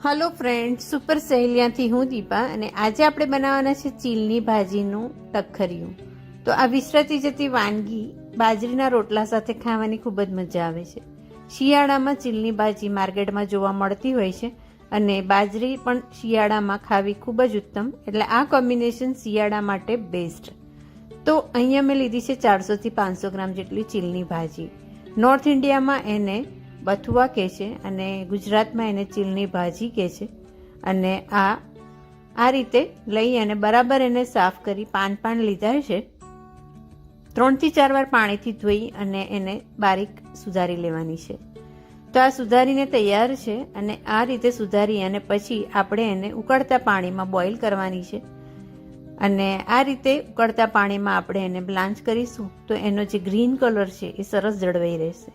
Hello friend, super સહેલિયાથી હું દીપા અને આજે આપણે બનાવવાના છે ચીલની ભાજીનું ટખરિયું. તો આ વિસરાતી જતી વાનગી બાજરીના રોટલા સાથે ખાવાની ખૂબ જ મજા આવે છે. શિયાળામાં ચીલની ભાજી માર્કેટમાં જોવા મળતી હોય છે અને બાજરી પણ શિયાળામાં ખાવી ખૂબ જ ઉત્તમ, એટલે આ કોમ્બિનેશન શિયાળા માટે બેસ્ટ. તો અહીંયા મેં લીધી છે 400થી 500 ગ્રામ જેટલી ચીલની ભાજી. નોર્થ ઇન્ડિયામાં એને બથુઆ કહે છે અને ગુજરાતમાં એને ચીલની ભાજી કહે છે. અને આ રીતે લઈ અને બરાબર એને સાફ કરી પાન લીધા છે. 3 થી 4 વાર પાણીથી ધોઈ અને એને બારીક સુધારી લેવાની છે. તો આ સુધારીને તૈયાર છે અને આ રીતે સુધારી અને પછી આપણે એને ઉકળતા પાણીમાં બોઇલ કરવાની છે. અને આ રીતે ઉકળતા પાણીમાં આપણે એને બ્લાન્ચ કરીશું તો એનો જે ગ્રીન કલર છે એ સરસ જળવાઈ રહેશે.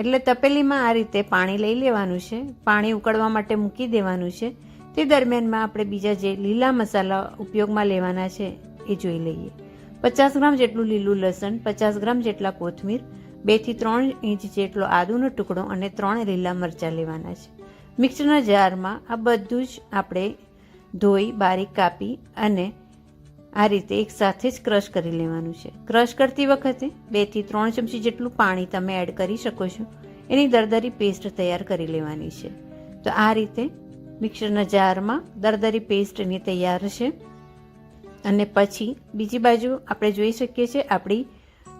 એટલે તપેલીમાં આ રીતે પાણી લઈ લેવાનું છે, પાણી ઉકળવા માટે મૂકી દેવાનું છે. તે દરમિયાનમાં આપણે બીજા જે લીલા મસાલા ઉપયોગમાં લેવાના છે એ જોઈ લઈએ. 50 ગ્રામ જેટલું લીલું લસણ, 50 ગ્રામ જેટલા કોથમીર, 2 થી 3 ઇંચ જેટલો આદુનો ટુકડો અને 3 લીલા મરચાં લેવાના છે. મિક્સરના જારમાં આ બધું જ આપણે ધોઈ બારીક કાપી અને આ રીતે એક સાથે જ ક્રશ કરી લેવાનું છે. ક્રશ કરતી વખતે 2 થી 3 ચમચી જેટલું પાણી તમે એડ કરી શકો છો. એની દરદરી પેસ્ટ તૈયાર કરી લેવાની છે. તો આ રીતે મિક્સરના જારમાં દરદરી પેસ્ટ એની તૈયાર છે. અને પછી બીજી બાજુ આપણે જોઈ શકીએ છીએ આપણી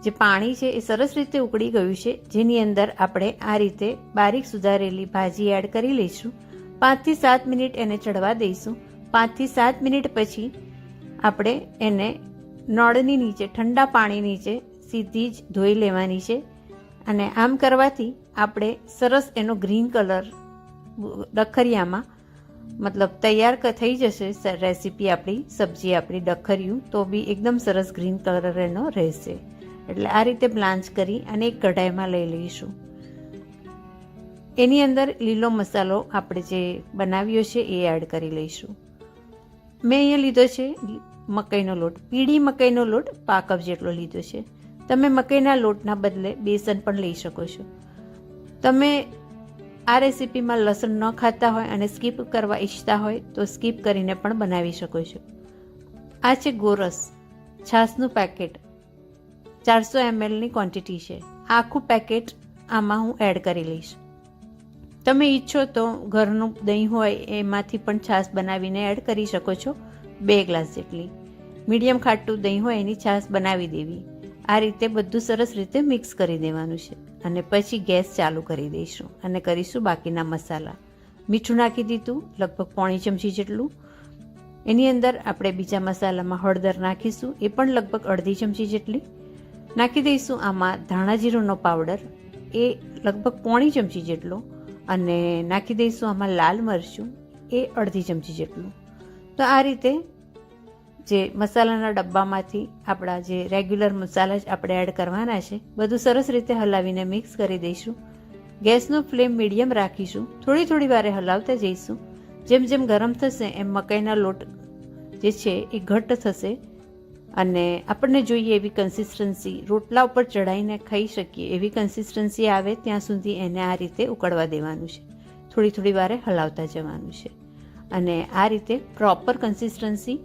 જે પાણી છે એ સરસ રીતે ઉકળી ગયું છે, જેની અંદર આપણે આ રીતે બારીક સુધારેલી ભાજી એડ કરી લઈશું. 5 થી 7 મિનિટ એને ચડવા દઈશું. 5 થી 7 મિનિટ પછી આપણે એને નળની નીચે ઠંડા પાણી નીચે સીધી જ ધોઈ લેવાની છે. અને આમ કરવાથી આપણે સરસ એનો ગ્રીન કલર ડખરિયામાં મતલબ તૈયાર થઈ જશે રેસીપી આપણી, સબ્જી આપણી ડખરિયું તો બી એકદમ સરસ ગ્રીન કલર એનો રહેશે. એટલે આ રીતે બ્લાન્ચ કરી અને એક કઢાઈમાં લઈ લઈશું. એની અંદર લીલો મસાલો આપણે જે બનાવ્યો છે એ એડ કરી લઈશું. મેં અહીંયા લીધો છે મકાઈનો લોટ, પીળી મકાઈનો લોટ 5 કપ જેટલો લીધો છે. તમે મકાઈના લોટના બદલે બેસન પણ લઈ શકો છો. તમે આ રેસીપીમાં લસણ ન ખાતા હોય અને સ્કીપ કરવા ઈચ્છતા હોય તો સ્કીપ કરીને પણ બનાવી શકો છો. આ છે ગોરસ, છાશનું પેકેટ, 400 mlની ક્વોન્ટિટી છે. આખું પેકેટ આમાં હું એડ કરી લઈશ. તમે ઈચ્છો તો ઘરનું દહીં હોય એમાંથી પણ છાશ બનાવીને એડ કરી શકો છો. 2 ગ્લાસ જેટલી મીડિયમ ખાટું દહીં હોય એની છાશ બનાવી દેવી. આ રીતે બધું સરસ રીતે મિક્સ કરી દેવાનું છે. અને પછી ગેસ ચાલુ કરી દઈશું અને કરીશું બાકીના મસાલા. મીઠું નાખી દીધું લગભગ 1/4 ચમચી જેટલું. એની અંદર આપણે બીજા મસાલામાં હળદર નાખીશું, એ પણ લગભગ 1/2 ચમચી જેટલી નાખી દઈશું. આમાં ધાણા જીરુંનો પાવડર એ લગભગ 1/4 ચમચી જેટલો અને નાખી દઈશું આમાં લાલ મરચું એ 1/2 ચમચી જેટલું. તો આ રીતે જે મસાલાના ડબ્બામાંથી આપણા જે રેગ્યુલર મસાલા જ આપણે એડ કરવાના છે. બધું સરસ રીતે હલાવીને મિક્સ કરી દઈશું. ગેસનો ફ્લેમ મીડિયમ રાખીશું. થોડી વારે હલાવતા જઈશું. જેમ જેમ ગરમ થશે એમ મકાઈના લોટ જે છે એ ઘટ્ટ થશે અને આપણને જોઈએ એવી કન્સિસ્ટન્સી, રોટલા ઉપર ચડાવીને ખાઈ શકીએ એવી કન્સિસ્ટન્સી આવે ત્યાં સુધી એને આ રીતે ઉકળવા દેવાનું છે. થોડી વારે હલાવતા જવાનું છે. અને આ રીતે પ્રોપર કન્સિસ્ટન્સી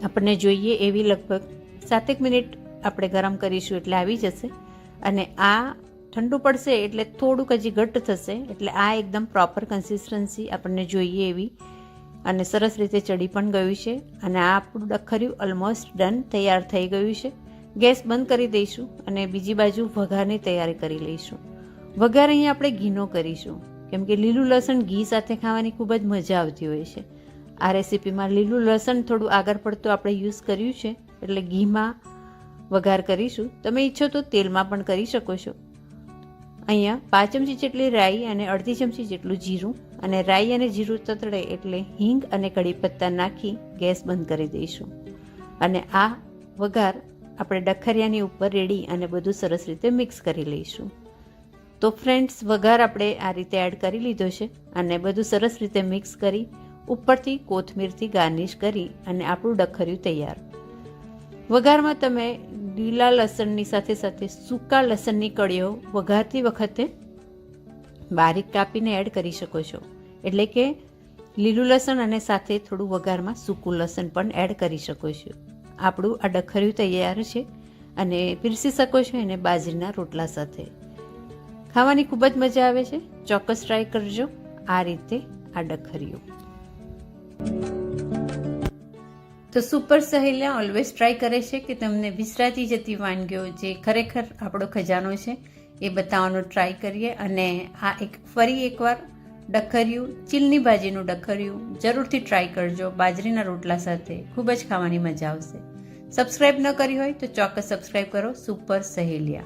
આપણને જોઈએ એવી લગભગ 7 મિનિટ આપણે ગરમ કરીશું એટલે આવી જશે. અને આ ઠંડુ પડશે એટલે થોડુંક હજી ઘટ્ટ થશે. એટલે આ એકદમ પ્રોપર કન્સિસ્ટન્સી આપણને જોઈએ એવી અને સરસ રીતે ચડી પણ ગયું છે. અને આ આપણું ડખરિયું ઓલમોસ્ટ ડન, તૈયાર થઈ ગયું છે. ગેસ બંધ કરી દઈશું અને બીજી બાજુ વઘારની તૈયારી કરી લઈશું. વઘાર અહીંયા આપણે ઘીનો કરીશું, કેમ કે લીલું લસણ ઘી સાથે ખાવાની ખૂબ જ મજા આવતી હોય છે. આ રેસીપીમાં લીલું લસણ થોડું આગળ પડતું આપણે યુઝ કર્યું છે એટલે ઘીમાં વઘાર કરીશું. તમે ઈચ્છો તો તેલમાં પણ કરી શકો છો. અહીંયા 5 ચમચી જેટલી રાઈ અને 1/2 ચમચી જેટલું જીરું, અને રાઈ અને જીરું તતડે એટલે હિંગ અને કડી પત્તા નાખી ગેસ બંધ કરી દઈશું. અને આ વઘાર આપણે ડખરિયાની ઉપર રેડી અને બધું સરસ રીતે મિક્સ કરી લઈશું. તો ફ્રેન્ડ્સ, વઘાર આપણે આ રીતે એડ કરી લીધો છે અને બધું સરસ રીતે મિક્સ કરી ઉપરથી કોથમીરથી ગાર્નિશ કરી અને આપણું ડખરિયું તૈયાર. વઘારમાં તમે લીલા લસણની સાથે સાથે સૂકા લસણની કળીઓ વઘારતી વખતે બારીક કાપીને એડ કરી શકો છો. એટલે કે લીલું લસણ અને સાથે થોડું વઘારમાં સૂકું લસણ પણ એડ કરી શકો છો. આપણું આ ડખરિયું તૈયાર છે અને પીરસી શકો છો એને બાજરીના રોટલા સાથે. ખાવાની ખૂબ જ મજા આવે છે. ચોક્કસ ટ્રાય કરજો આ રીતે આ ડખરિયું. તો સુપર સહેલિયા ઓલવેઝ ટ્રાય કરે છે કે તમને વિસરાતી જતી વાનગીઓ જે ખરેખર આપણો ખજાનો છે એ બતાવવાનો ટ્રાય કરીએ. અને આ ફરી એકવાર ડખરિયું, ચીલની ભાજીનું ડખરિયું જરૂરથી ટ્રાય કરજો બાજરીના રોટલા સાથે. ખૂબ જ ખાવાની મજા આવશે. સબસ્ક્રાઈબ ન કરી હોય તો ચોક્કસ સબસ્ક્રાઈબ કરો સુપર સહેલિયા.